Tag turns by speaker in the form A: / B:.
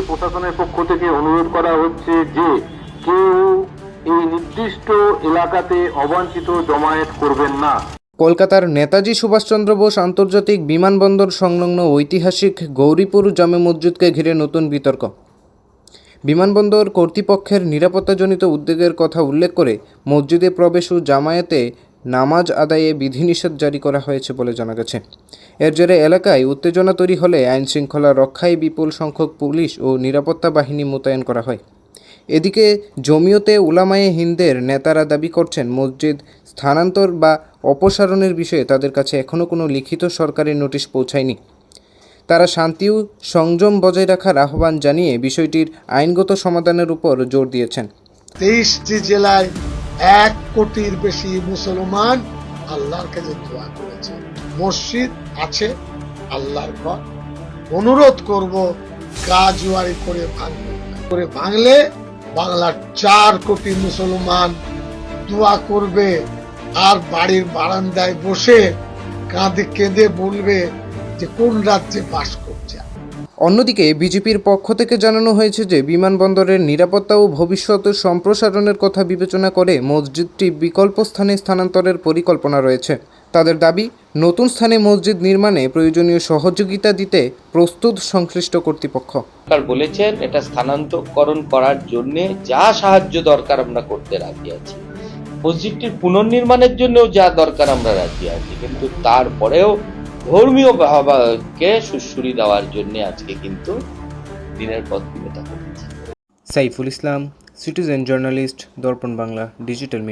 A: প্রশাসনের পক্ষ থেকে অনুরোধ করা হচ্ছে যে কেউ এই নির্দিষ্ট এলাকাতে অবাঞ্ছিত জমায়েত করবেন না।
B: কলকাতার নেতাজি সুভাষচন্দ্র বোস আন্তর্জাতিক বিমানবন্দর সংলগ্ন ঐতিহাসিক গৌরীপুর জামে মসজিদকে ঘিরে নতুন বিতর্ক। বিমানবন্দর কর্তৃপক্ষের নিরাপত্তাজনিত উদ্বেগের কথা উল্লেখ করে মসজিদে প্রবেশ ও জামায়াতে নামাজ আদায়ে বিধিনিষেধ জারি করা হয়েছে বলে জানা গেছে। এর জেরে এলাকায় উত্তেজনা তৈরি হলে আইনশৃঙ্খলা রক্ষায় বিপুল সংখ্যক পুলিশ ও নিরাপত্তা বাহিনী মোতায়েন করা হয়। এদিকে জমিয়তে উলামায়ে হিন্দের নেতারা দাবি করছেন মসজিদ স্থানান্তর বা অপসারণের বিষয়ে তাদের কাছে এখনও কোনো লিখিত সরকারি নোটিশ পৌঁছায়নি। তারা শান্তি ও সংযম বজায় রাখার আহ্বান জানিয়ে বিষয়টির আইনগত সমাধানের উপর জোর দিয়েছেন।
C: 23টি জেলায় 1 কোটির বেশি মুসলমান আল্লাহর কাছে দোয়া করেছে। মসজিদ আছে, আল্লাহর ঘর। অনুরোধ করব কাজওয়ারি করে ভাঙলে বাংলার 4 কোটি মুসলমান দোয়া করবে আর বাড়ির বারান্দায় বসে কাঁধে কেঁদে বলবে যে কোন রাজ্যে বাস করছে।
B: অন্যদিকে বিজেপির পক্ষ থেকে জানানো হয়েছে যে বিমানবন্দরের নিরাপত্তা ও ভবিষ্যৎ সম্প্রসারণের কথা বিবেচনা করে মসজিদটি বিকল্প স্থানে স্থানান্তরের পরিকল্পনা রয়েছে। তাদের দাবি, নতুন স্থানে মসজিদ নির্মাণে প্রয়োজনীয় সহযোগিতা দিতে প্রস্তুত সংশ্লিষ্ট কর্তৃপক্ষ।
D: সরকার বলেছেন এটা স্থানান্তরকরণ করার জন্য যা সাহায্য দরকার আমরা করতে রাজি আছি। মসজিদটির পুনর্নির্মাণের জন্যও যা দরকার আমরা রাজি আছি, কিন্তু তারপরেও ধর্মীয় ভাবকে সুশ্রী দেওয়ার জন্য আজকে কিন্তু দিনের পর দিন এটা হচ্ছে।
B: সাইফুল ইসলাম, সিটিজেন জার্নালিস্ট, দর্পণ বাংলা ডিজিটাল মিডিয়া।